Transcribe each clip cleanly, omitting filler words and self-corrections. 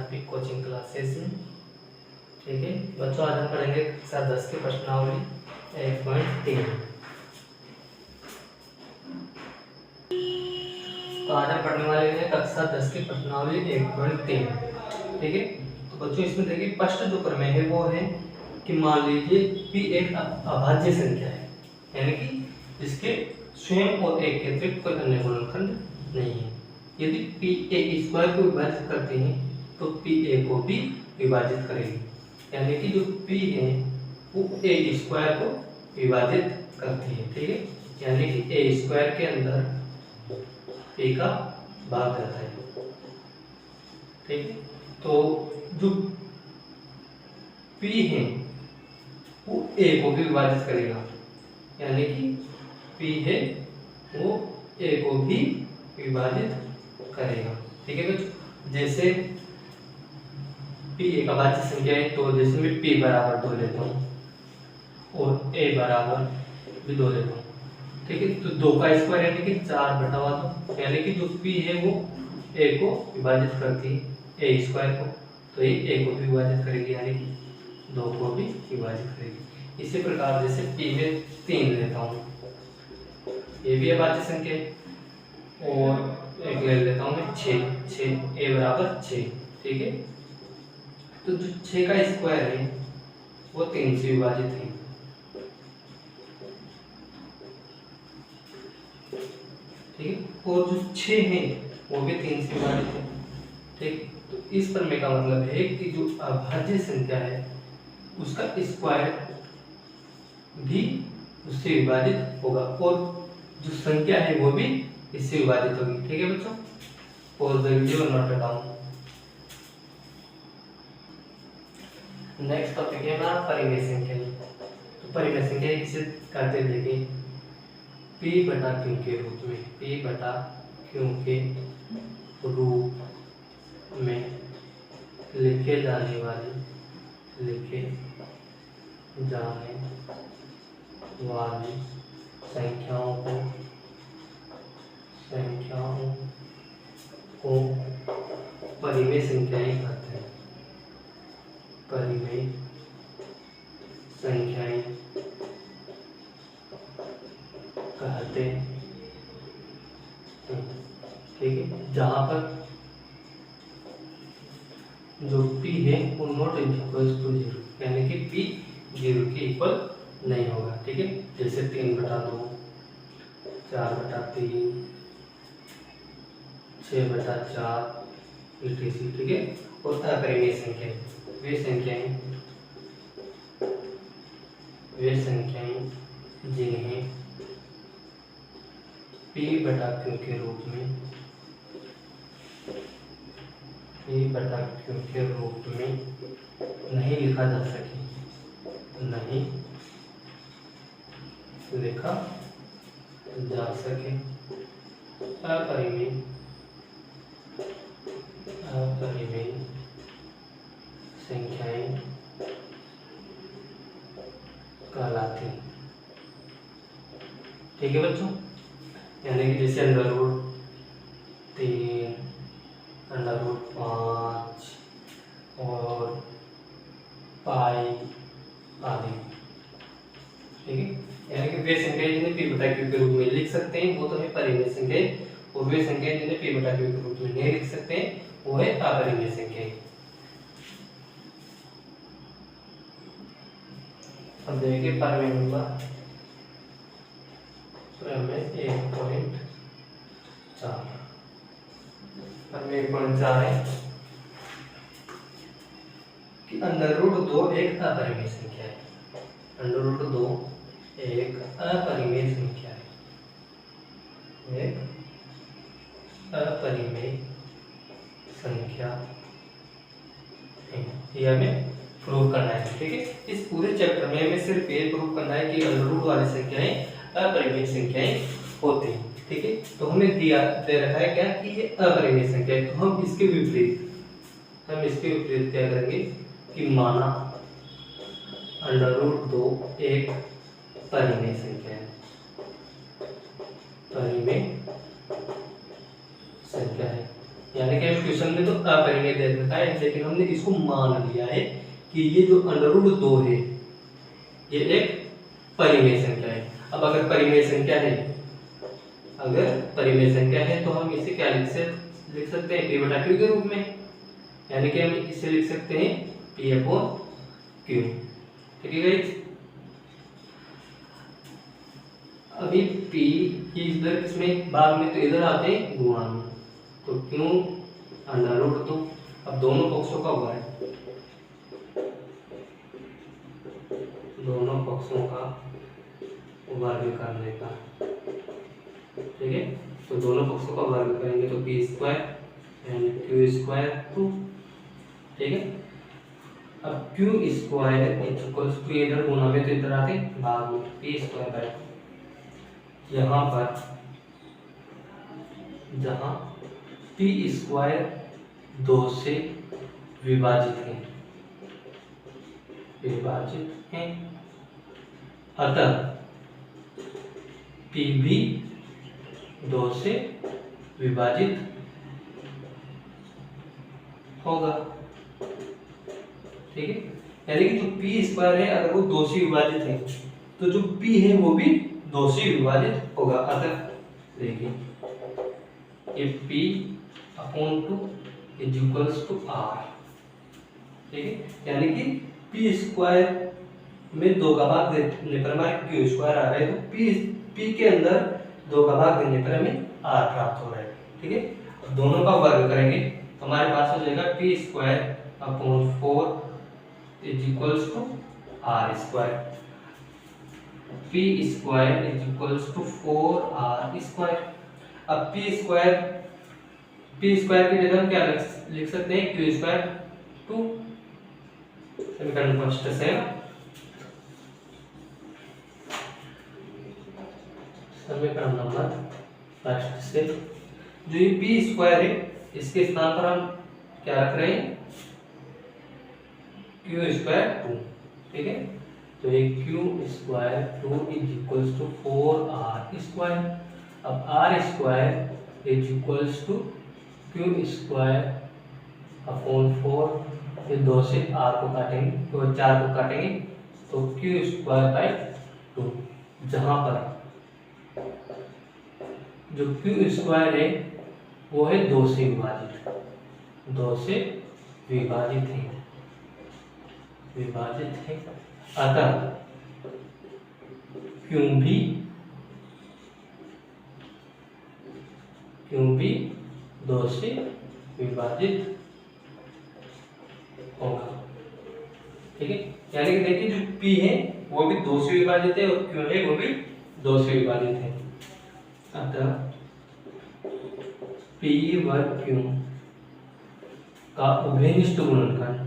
Scientific coaching classes में। ठीक है बच्चों, आज हम पढ़ेंगे कक्षा 10 की प्रश्नावली 1.3। तो आज हम पढ़ने वाले हैं कक्षा 10 की प्रश्नावली 1.3। ठीक है, तो बच्चों इसमें देखिए प्रश्न जो प्रमेय है वो है कि मान लीजिए p एक अभाज्य संख्या है, यानी कि जिसके स्वयं और एक के अतिरिक्त कोई अन्य गुणनखंड नहीं है। यदि p a स्क्वायर को विभाजित करते हैं तो p a को भी विभाजित करेगी, यानी कि जो p है वो a स्क्वायर को विभाजित करती है। ठीक है, यानी कि a स्क्वायर के अंदर p का भाग रहता है। ठीक है, तो जो p है वो a को भी विभाजित करेगा, यानी कि p है वो a को भी विभाजित करेगा। ठीक है बच्चों, जैसे p एक अभाज्य संख्या है तो जैसे मैं p बराबर 2 लेता हूँ और a बराबर भी 2 लेता हूँ। ठीक है, तो 2 का स्क्वायर यानी कि 4/2, यानी कि जो p है वो a को विभाजित करती है a स्क्वायर को, तो ये a को भी विभाजित करेगी, यानी कि 2 को भी विभाजित करेगी। इसी प्रकार जैसे p में 3 लेता हूँ, ये भी अभाज्य संख्या है, और एक ले लेता हूँ मैं 6 a बराबर 6। ठीक है, तो जो 6 का स्क्वायर है वो 3 से विभाजित है। ठीक है, और जो 6 है वो भी 3 से विभाजित है। ठीक, तो इस प्रमेय का मतलब है कि जो अभाज्य संख्या है उसका स्क्वायर भी उससे विभाजित होगा और जो संख्या है वो भी इससे विभाजित होगी। ठीक है बच्चों, पॉज द वीडियो और नोट डाउन। नेक्स्ट टॉपिक है हमारा परिमेय संख्या। तो परिमेय संख्या किसे कहते हैं, देखिए p बटा q के रूप में, p बटा q के रूप में लिखे जाने वाली संख्याओं को परिमेय संख्याएं कहते हैं। परिमेय संख्याएं कहते हैं। ठीक है, जहां पर जो p है वो नॉट इक्वल्स टू 0, यानी कि p 0 के इक्वल नहीं होगा। ठीक है, जैसे 3/2, 4/3, 6/4 etc। ठीक है, और अपरिमेय संख्या वे संख्याएं जिन्हें p बटा q के रूप में नहीं लिखा जा सके, अपरिमेय संख्याएं कहलाती। ठीक है बच्चों, यानी कि जैसे √3, √5 और पाई आदि। ठीक है, यानी कि वे संख्याएं जिन्हें p बटा q के रूप में लिख सकते हैं वो तो है परिमेय संख्याएं, और वे संख्याएं जिन्हें p बटा q के रूप में नहीं लिख सकते हैं वो है अपरिमेय संख्याएं। अब देखिए प्रमेय नंबर 1.4। प्रमेय 1.4 है कि √2 एक अपरिमेय संख्या है। √2 एक अपरिमेय संख्या है, ये हमें प्रूव करना है। ठीक है, इस पूरे चैप्टर में हमें सिर्फ ये प्रूव करना है कि √2 वाली संख्याएं अपरिमेय संख्याएं होती हैं। ठीक है, तो हमें दे रखा है क्या कि ये अपरिमेय संख्या है, तो हम इसके विपरीत क्या करेंगे कि माना √2 एक परिमेय संख्या है, परिमेय संख्या है। यानी कि हम क्वेश्चन में तो अपरिमेय दे रखा है, लेकिन हमने इसको मान लिया है कि ये जो √2 है ये एक परिमेय संख्या है। अब अगर परिमेय संख्या है तो हम इसे क्या लिख सकते हैं P/Q के रूप में, यानी कि हम इसे लिख सकते हैं P/Q। ठीक है गाइस। अभी P की इधर किसमें भाग में, तो इधर आते हैं गुणा में, तो क्यों √2। अब दोनों पक्षों का वर्ग, दोनों पक्षों का वर्ग करने का, ठीक है। तो दोनों पक्षों का वर्ग करेंगे तो P² एंड Q², ठीक है। अब Q² टू इधर गुना में, तो इधर आते भाग में, P²/2। यहाँ पर जहाँ P² 2 से विभाजित है, अतः P भी 2 से विभाजित होगा, ठीक है। यानी कि जो P² है अगर वो 2 से विभाजित है तो जो P है वो भी 2 से विभाजित होगा। अतः देखिए ये P/2 = R, ठीक है। यानी कि P² में 2 का भाग देने पर हमारे Q² आ रहा है, तो P के अंदर 2 का भाग देने पर हमें R प्राप्त हो रहा है, ठीक है। अब दोनों का वर्ग करेंगे तो हमारे पास हो जाएगा P² /4 = R²। P² = 4R²। अब P² की जगह हम क्या लिख सकते हैं Q², समीकरण फर्स्ट से, समीकरण नंबर फर्स्ट से जो ये P² है इसके स्थान पर हम क्या रख रहे हैं Q², ठीक है। तो ये Q² = 4R²। अब R² = Q²/4, ये 2 से R को काटेंगे तो 4 को काटेंगे तो Q²/2, जहां पर जो Q² है वो है 2 से विभाजित, 2 से विभाजित है, अतः Q भी 2 से विभाजित होगा, ठीक है। यानी कि देखिए जो P है वो भी 2 से विभाजित है और Q है वो भी 2 से विभाजित है, अतः P व Q का उभयनिष्ठ गुणनखंड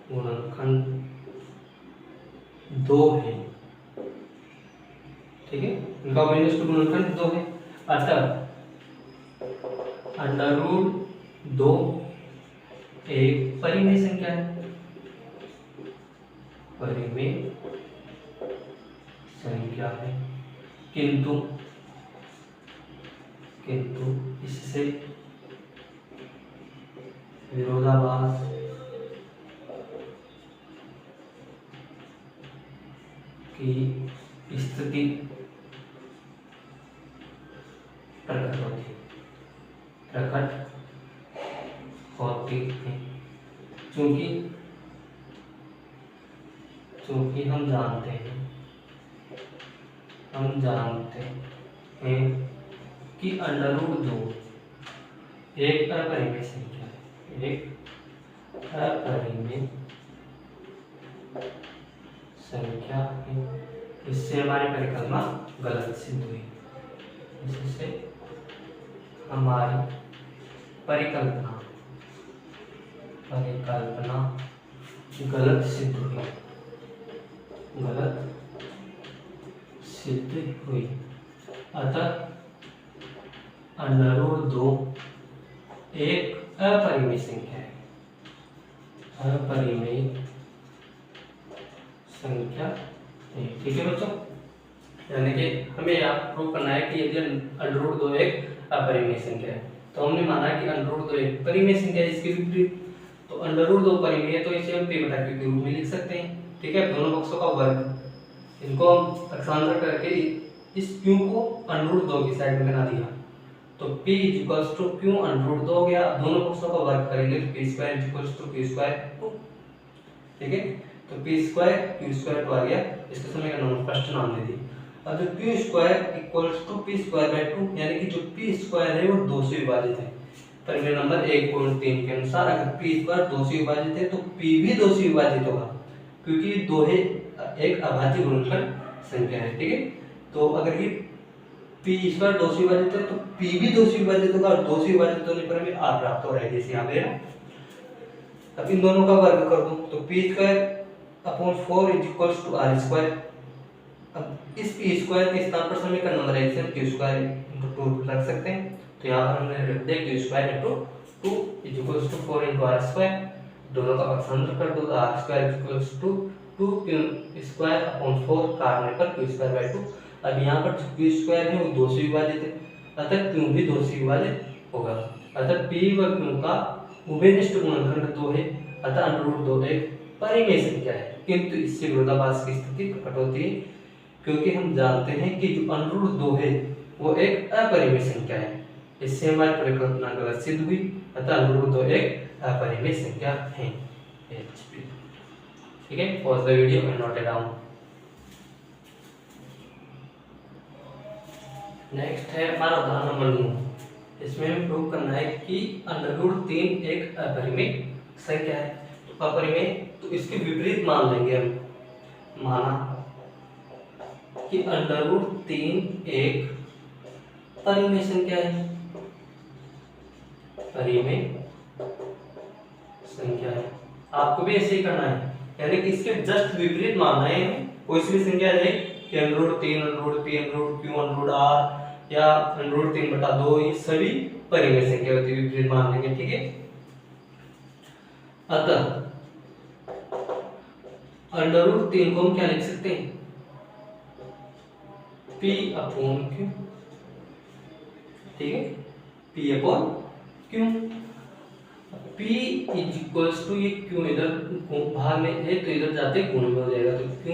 गुणनखंड 2 है, ठीक है। इनका उभयनिष्ठ गुणनखंड 2 है, अतः √2 एक परिमेय संख्या है, किंतु इससे विरोधाभास की स्थिति प्रकट होती है, क्योंकि हम जानते हैं कि √2 एक अपरिमेय संख्या है, इससे हमारी परिकल्पना गलत सिद्ध हुई, इससे हमारी परिकल्पना गलत सिद्ध हुई, अतः √2 एक अपरिमेय संख्या है, संख्या है। ठीक है बच्चों, यानी कि हमें यहाँ प्रूव करना है कि यदि √2 एक अपरिमेय संख्या है, तो हमने माना कि √2 एक परिमेय संख्या है, इसके विपरीत। तो √2 परिमेय है तो इसे हम p बटा q के रूप में लिख सकते हैं। ठीक है, दोनों पक्षों का वर्ग, इनको हम पक्षांतर करके इस q को √2 की साइड में बना दिया, तो p इक्वल्स टू q √2 हो गया। दोनों पक्षों का वर्ग करेंगे तो p² इक्वल्स टू q², 2। ठीक है, तो p² q² 2 आ गया, इसको समीकरण फर्स्ट नाम दे दिया। अब जो q² इक्वल्स टू p²/2, यानी कि जो p² है वो 2 से विभाजित है। परिमेय नंबर 1.3 के अनुसार अगर p² 2 से विभाजित है तो p भी 2 से विभाजित होगा, क्योंकि 2 है एक अभाज्य गुणनखंड संख्या है। ठीक है, तो अगर ये p² 2 से विभाजित है तो p भी 2 से विभाजित होगा, और 2 से विभाजित होने पर हमें r प्राप्त हो रहा है, जैसे यहाँ पे है। अब इन दोनों का वर्ग कर दो तो p²/4 इक्वल्स टू r²। अब इस p² के स्थान पर समीकरण नंबर 1 से q² 2 रख सकते हैं, तो यहाँ पर हमने रख दिया q² 2 इक्वल्स टू 4 r²। दोनों का पक्षांतर कर दो, r² इक्वल्स टू 2q²/4 काटने पर q²/2। अब यहाँ पर q² है वो 2 से विभाजित है, अतः q भी 2 से विभाजित होगा। अतः p व q का उभयनिष्ठ गुणनखंड 2 है, अतः √2 एक परिमेय संख्या है। किंतु इससे विरोधाभास की स्थिति प्रकट होती है, क्योंकि हम जानते हैं कि जो √2 है वो एक अपरिमेय संख्या है। इससे हमारी परिकल्पना गलत सिद्ध हुई, अतः √2 एक अपरिमेय संख्या है। ठीक है, pause the video and note it down. Next है हमारा उदाहरण नंबर 9। इसमें हमें प्रूव करना है कि √3 एक अपरिमेय संख्या है। तो अपरिमेय, तो इसके विपरीत मान लेंगे हम। माना कि √3 एक परिमेय संख्या है, परिमेय संख्या है। आपको भी ऐसे ही करना है, यानी कि इसके जस्ट विपरीत मानना है। कोई सी भी संख्या है कि √3 √p √q √r या √3/2, ये सभी परिमेय संख्या होती है, विपरीत मान लेंगे। ठीक है, अतः √3 को हम क्या लिख सकते हैं, p/q। ठीक है, p/q। p इक्वल्स टू, ये q इधर भाग में है तो इधर जाते गुण में हो जाएगा, तो q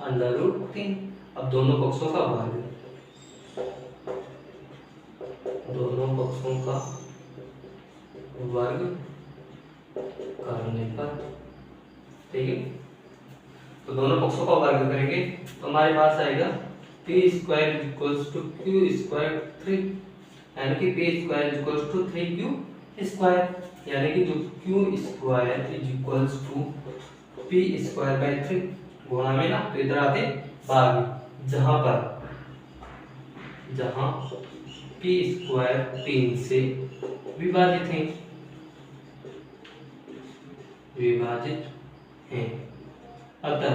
√3। अब दोनों पक्षों का वर्ग, दोनों पक्षों का वर्ग करने पर, ठीक है, तो दोनों पक्षों का वर्ग करेंगे तो हमारे पास आएगा p² इक्वल्स टू q² 3, यानी कि p² इक्वल्स टू 3q², यानी कि जो q² इक्वल्स टू p²/3 गुणा में ना, तो इधर आते भाग, जहां p² 3 से विभाजित है, अतः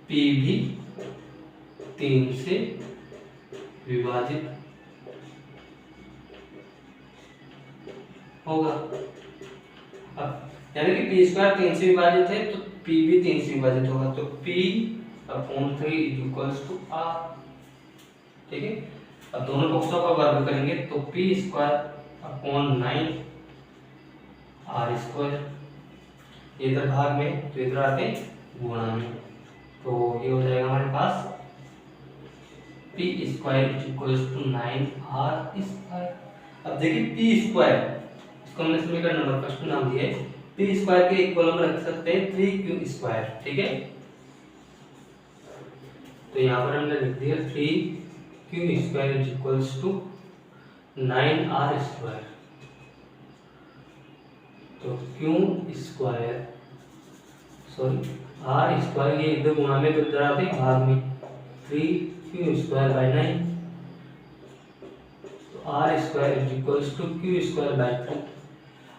p भी 3 से विभाजित होगा। अब यानी कि p² 3 से विभाजित है तो p भी 3 से विभाजित होगा, तो p/3 इक्वल्स टू r। ठीक है, अब दोनों पक्षों का वर्ग करेंगे तो p²/9 r², इधर भाग में तो इधर आते गुणा में, तो ये हो जाएगा हमारे पास p² इक्वल्स टू 9r²। अब देखिए p², इसको हमने समीकरण नंबर फर्स्ट नाम दिया है, p² के इक्वल हम रख सकते हैं 3q²। ठीक है, तो यहाँ पर हमने लिख दिया 3q² इक्वल्स टू 9r²। तो r², ये इधर गुणा में तो इधर आते भाग में, 3q²/9, तो r² इक्वल्स टू q²/3।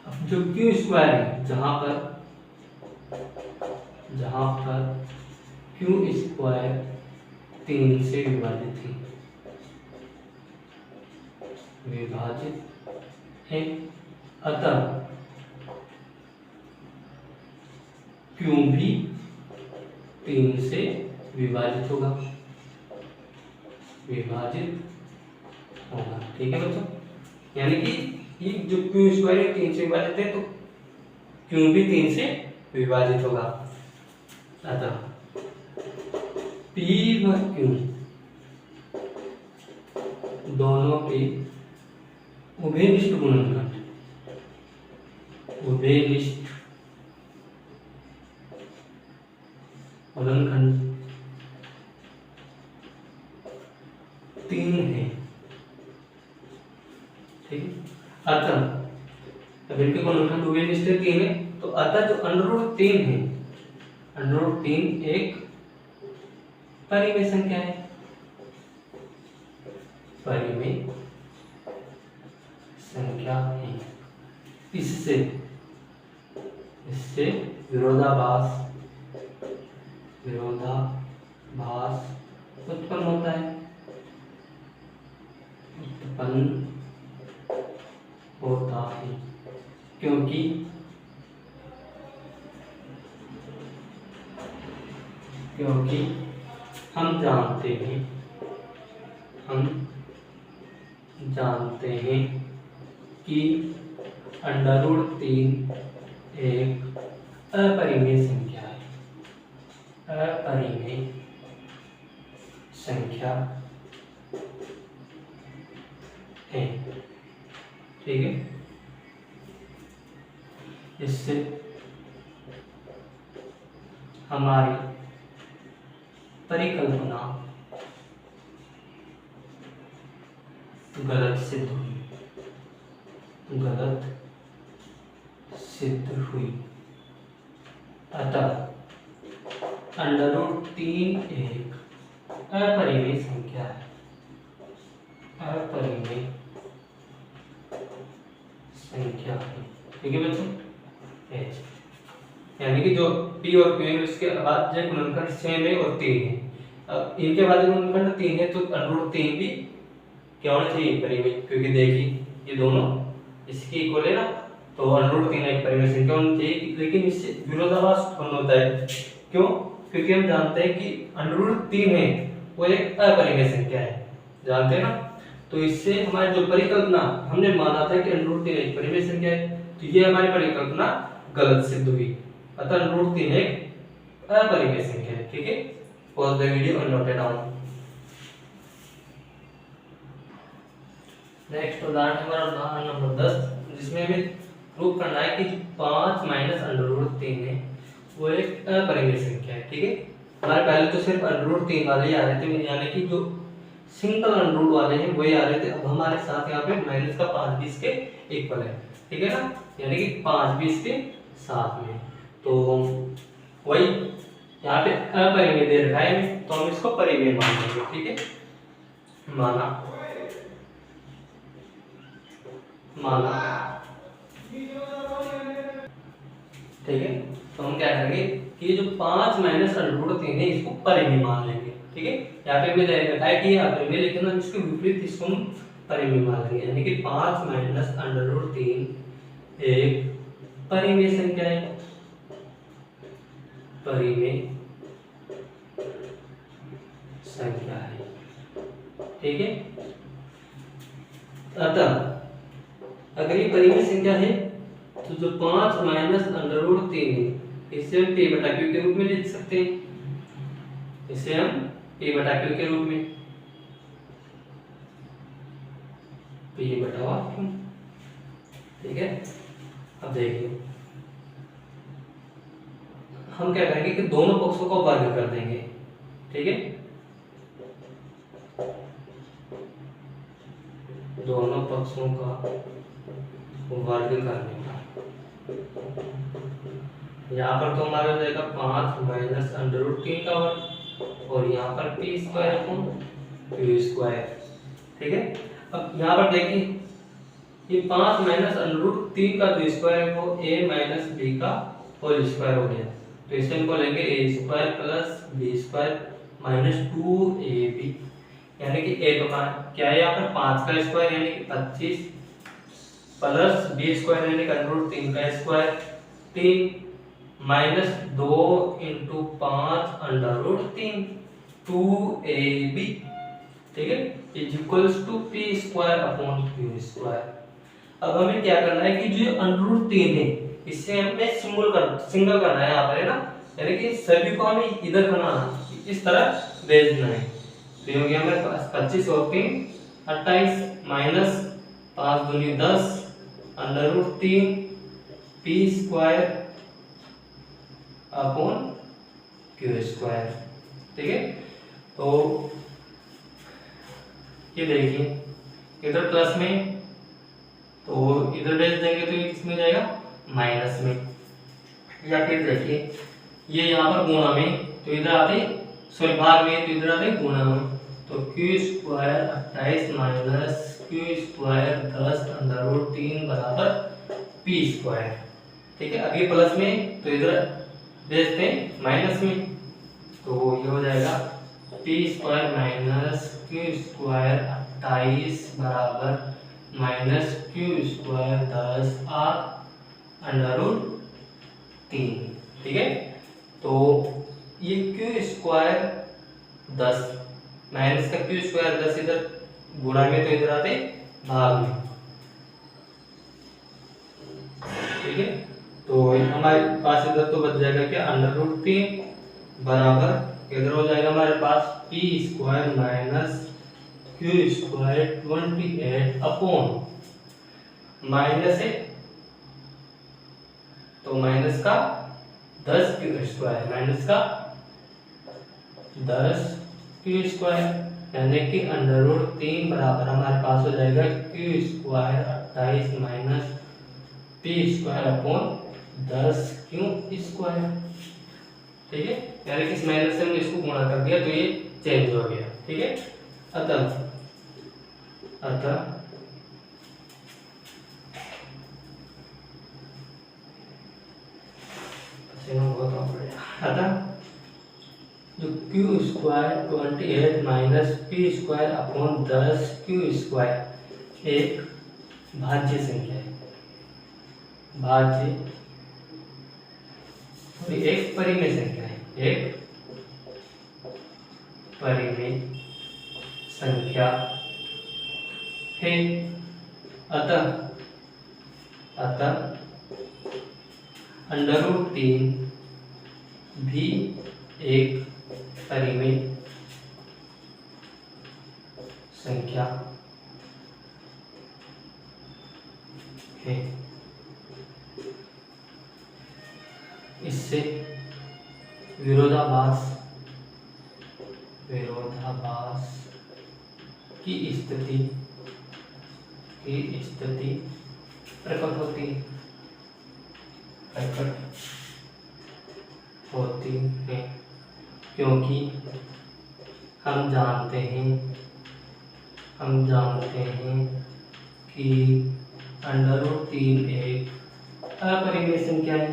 अब जो q² है, जहां पर q² 3 से विभाजित है, अतः q भी 3 से विभाजित होगा, ठीक है बच्चों। यानी कि ये जो क्यू स्क्वायर है 3 से विभाजित है, तो क्यू भी 3 से विभाजित होगा। अतः P व Q दोनों के उभयनिष्ठ गुणनखंड, गुणनखंड 3 है, ठीक है। अतः अब इनके गुणनखंड उभयनिष्ठ 3 है, तो अतः जो √3 है, √3 एक परिमेय संख्या है, परिमेय संख्या है। इससे विरोधाभास उत्पन्न होता है, क्योंकि हम जानते हैं कि √3 एक अपरिमेय संख्या है, ठीक है। इससे हमारी परिकल्पना गलत सिद्ध हुई। अतः √3 एक अपरिमेय संख्या है, ठीक है बच्चों। यानी कि जो P और Q है उसके बाद जो गुणनखंड सेम है और 3 है। अब इनके बाद गुणनखंड 3 है, तो √3 भी क्या होना चाहिए, परिमेय, क्योंकि देखिए ये दोनों इसके इक्वल है ना, तो √3 एक परिमेय संख्या होनी चाहिए। लेकिन इससे विरोधाभास उत्पन्न होता है, क्यों? क्योंकि हम जानते हैं कि √3 है वो एक अपरिमेय संख्या है, जानते हैं ना। तो इससे हमारी जो परिकल्पना हमने माना था कि √3 एक परिमेय संख्या है, तो ये हमारी परिकल्पना गलत सिद्ध हुई। अतः √3 एक अपरिमेय संख्या है, ठीक है। Pause the video and note it down. Next उदाहरण हमारा उदाहरण नंबर 10, जिसमें हमें प्रूव करना है कि 5 माइनस √3 है वो एक अपरिमेय संख्या है, ठीक है। हमारे पहले तो सिर्फ √3 वाले ही आ रहे थे, यानी कि जो सिंगल √ वाले हैं वही आ रहे थे। अब हमारे साथ यहाँ पे माइनस का 5 भी इसके इक्वल है, ठीक है ना, यानी कि 5 भी इसके साथ में, तो वही यहाँ पे अपरिमेय दे रखा है, तो हम इसको परिमेय मान लेंगे, ठीक है। माना ठीक है। तो हम क्या करेंगे कि जो 5 माइनस √3 है इसको परिमेय मान लेंगे, ठीक है। यहाँ पे हमें दे रखा है कि ये अपरिमेय, लेकिन हम इसके विपरीत इसको हम परिमेय मान लेंगे, यानी कि 5 माइनस √3 एक परिमेय संख्या है, ठीक है। अतः अगर ये परिमेय संख्या है, तो जो 5 माइनस √3 है इसे हम P बटा Q के रूप में लिख सकते हैं, इसे हम P बटा Q के रूप में, P बटा Q, ठीक है। अब देखिए हम क्या करेंगे कि दोनों पक्षों को वर्ग कर देंगे, ठीक है। दोनों पक्षों का वर्ग करने का, यहाँ पर तो हमारा हो जाएगा 5 माइनस √3 का वर्ग, और यहाँ पर P square upon Q square, ठीक है। अब यहाँ पर देखिए ये 5 माइनस √3 का जो स्क्वायर है वो a माइनस b का होल स्क्वायर हो गया, तो इसे हम बोलेंगे a square plus b square minus 2ab, यानी कि a तो क्या है यहाँ पर 5 का स्क्वायर यानी कि 25 प्लस b स्क्वायर यानी कि √3 का स्क्वायर 3 -2 × 5 √3 2ab, ठीक है, =p²/q²। अब हमें क्या करना है कि जो √3 है इससे हमें सिंगल करना है यहाँ पर, है ना, यानी कि सभी को हमें इधर करना है, इस तरह भेजना है। तो ये हो गया हमारे पास 25 और 3 28 -5 दूनी 10 √3 p²/q², ठीक है। तो ये देखिए इधर प्लस में, तो इधर भेज देंगे तो ये किस में जाएगा, माइनस में। या फिर देखिए ये यहाँ पर गुणा में, तो इधर आते सॉरी भाग में, तो इधर आते गुणा में, तो q² 28 - q² 10 √3 = p², ठीक है। अब ये प्लस में, तो इधर भेजते हैं माइनस में, तो ये हो जाएगा p² - q² 28 - q² 10 √3, ठीक है। तो ये q² 10 माइनस का q² 10 इधर गुणा में, तो इधर आते भाग में, ठीक है। तो हमारे पास इधर तो बच जाएगा क्या, √3 बराबर इधर हो जाएगा हमारे पास p² - q² 28 अपॉन माइनस है तो माइनस का 10 q² माइनस का 10 q², यानी कि √3 बराबर हमारे पास हो जाएगा q² 28 - p²/10 q², ठीक है। यानी कि इस माइनस से हमने इसको गुणा कर दिया तो ये चेंज हो गया, ठीक है। अतः जो q² 28 - p²/10 q² एक भाज्य संख्या है, भाज्य और एक परिमेय संख्या है, एक परिमेय संख्या है। अतः √3 भी एक परिमेय संख्या है। इससे विरोधाभास की स्थिति प्रकट होती है, क्योंकि हम जानते हैं कि √3 एक अपरिमेय संख्या है,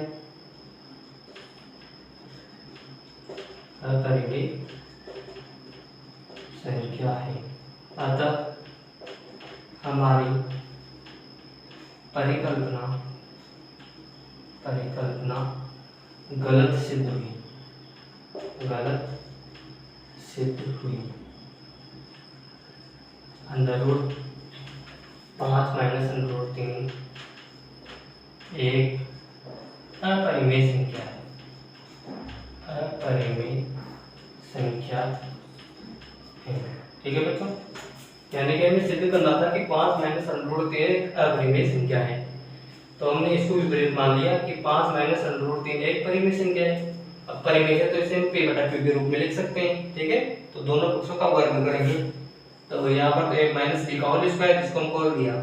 अपरिमेय संख्या है। अतः हमारी परिकल्पना गलत सिद्ध हुई, √5 - √3 एक अपरिमेय संख्या है, ठीक है बच्चों। यानी कि हमें सिद्ध करना था कि 5 - √3 एक अपरिमेय संख्या है, तो हमने इसको विपरीत मान लिया कि 5 - √3 एक परिमेय संख्या है। अब परिमेय है तो इसे हम p/q के रूप में लिख सकते हैं, ठीक है। तो दोनों पक्षों का वर्ग करेंगे, तो यहाँ पर तो एक माइनस p का होल स्क्वायर जिसको हम खोल दिया,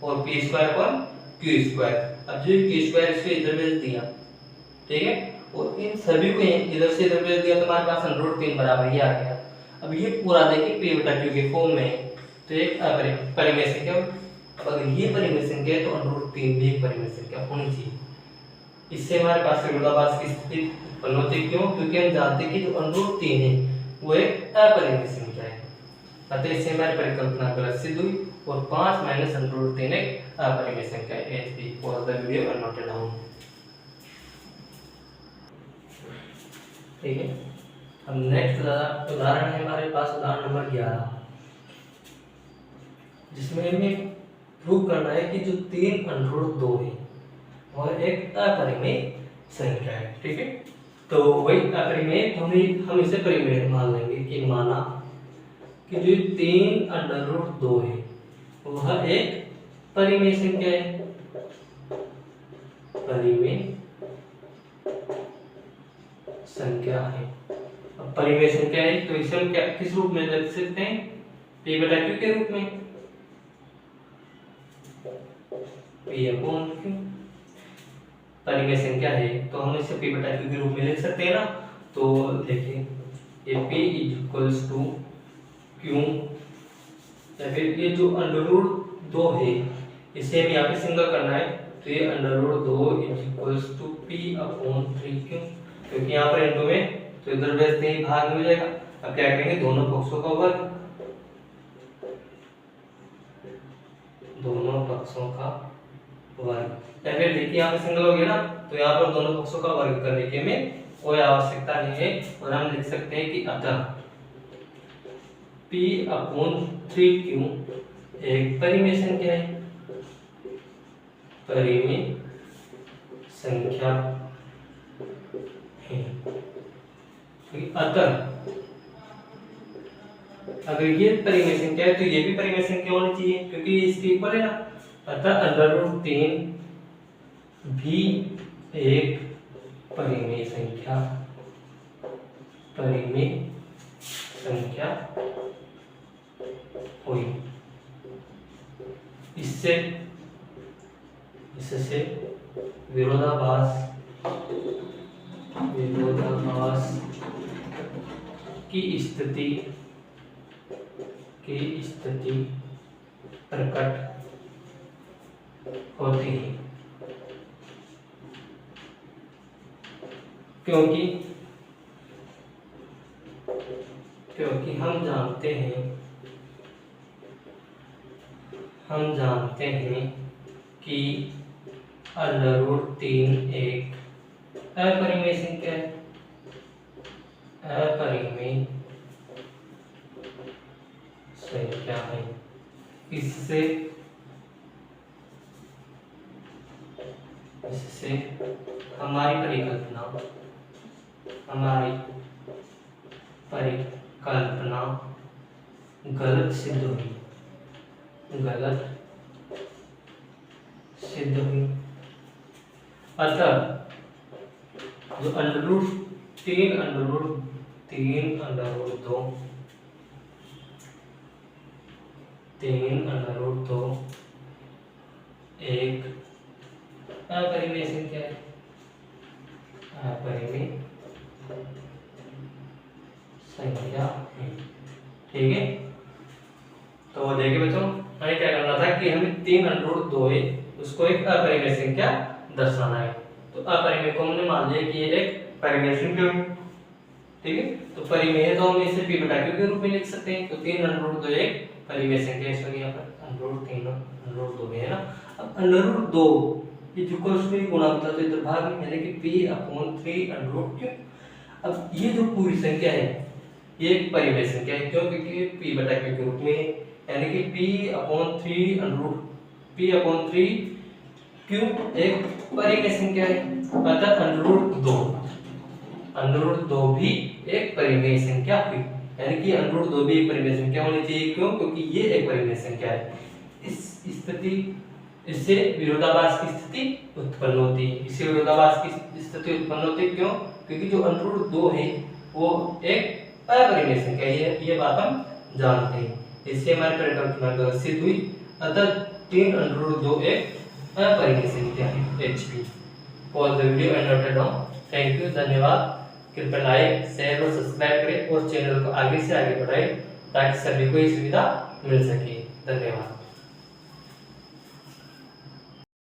और p²/q²। अब जो q² इसको इधर भेज दिया, ठीक है, और इन सभी को इधर से इधर भेज दिया, तो हमारे पास √3 बराबर ये आ गया। अब ये पूरा देखिए p/q के फॉर्म में, तो एक परिमेय संख्या, अगर ये परिमेय संख्या है तो √3 भी एक परिमेय संख्या होनी चाहिए। इससे हमारे पास विरोधाभास की स्थिति उत्पन्न होती है, क्यों, क्योंकि हम जानते हैं कि जो √3 है वो एक अपरिमेय संख्या है। अतः इससे हमारी परिकल्पना गलत सिद्ध हुई, और 5 - √3 एक अपरिमेय संख्या है। वीडियो और नोट डाउन। ठीक है। अब नेक्स्ट उदाहरण है हमारे पास उदाहरण नंबर 11, जिसमें हमें प्रूव करना है कि जो 3√2 है और एक अपरिमेय संख्या है। ठीक है, तो वही अपरिमेय, हम इसे परिमेय मान लेंगे कि माना कि जो 3√2 है वह एक परिमेय संख्या है, परिमेय संख्या है। अब परिमेय संख्या है तो इसे हम क्या किस रूप में लिख सकते हैं? p/q के रूप में, p/q परिमेय संख्या है तो हम इसे p/q के रूप में लिख सकते हैं ना। तो देखिए ये p = q, या फिर ये जो √2 है इसे हम यहाँ पे सिंगल करना है तो ये √2 = p/3q, क्योंकि यहाँ पर इनटू में तो इधर वैसे ही भाग में हो जाएगा। अब क्या करेंगे, दोनों पक्षों का वर्ग, दोनों पक्षों का वर्ग, या फिर देखिए यहाँ पे सिंगल हो गया ना तो यहाँ पर दोनों पक्षों का वर्ग करने की हमें कोई आवश्यकता नहीं है और हम लिख सकते हैं कि अतः p/3q एक परिमेय संख्या है, परिमेय संख्या है। अतः अगर ये परिमेय संख्या है तो ये भी परिमेय संख्या होनी चाहिए क्योंकि इसके इक्वल है ना। अतः √3 भी एक परिमेय संख्या, परिमेय संख्या हुई। इससे विरोधाभास की स्थिति प्रकट होती है, क्योंकि हम जानते हैं कि √3 एक अपरिमेय संख्या है, अपरिमेय संख्या है। इससे हमारी परिकल्पना गलत सिद्ध हुई, अतः जो √3√2 एक अपरिमेय संख्या है, अपरिमेय संख्या है। ठीक है, तो देखिए बच्चों हमें क्या करना था कि हमें 3√2 है उसको एक अपरिमेय संख्या दर्शाना है। तो अपरिमेय को हमने मान लिया कि ये एक परिमेय संख्या है। ठीक है, तो परिमेय है तो हम इसे p/q के रूप में लिख सकते हैं। तो 3√2 एक परिमेय संख्या है, इसमें यहाँ पर √2 है ना। अब √2 ये जो कोष्ठक गुणा होता है तो इधर भाग में यानी कि p/3√q। अब ये जो पूरी संख्या है ये एक परिमेय संख्या है, क्यों? क्योंकि p/q के रूप में है, यानी कि p/3q एक परिमेय संख्या है। अतः √2 भी एक परिमेय संख्या हुई, यानी कि √2 भी एक परिमेय संख्या होनी चाहिए। क्यों? क्योंकि ये एक परिमेय संख्या है। इससे विरोधाभास की स्थिति उत्पन्न होती है। इससे विरोधाभास की स्थिति उत्पन्न होती है, क्यों? क्योंकि जो √2 है वो एक अपरिमेय संख्या है, ये बात हम जानते हैं। इससे हमारी परिकल्पना गलत सिद्ध हुई। अतः 3√2 एक अपरिमेय संख्या है। HP for the video and noted down. Thank you, धन्यवाद। कृपया लाइक, शेयर और सब्सक्राइब करें और चैनल को आगे से आगे बढ़ाएं ताकि सभी को ये सुविधा मिल सके। धन्यवाद।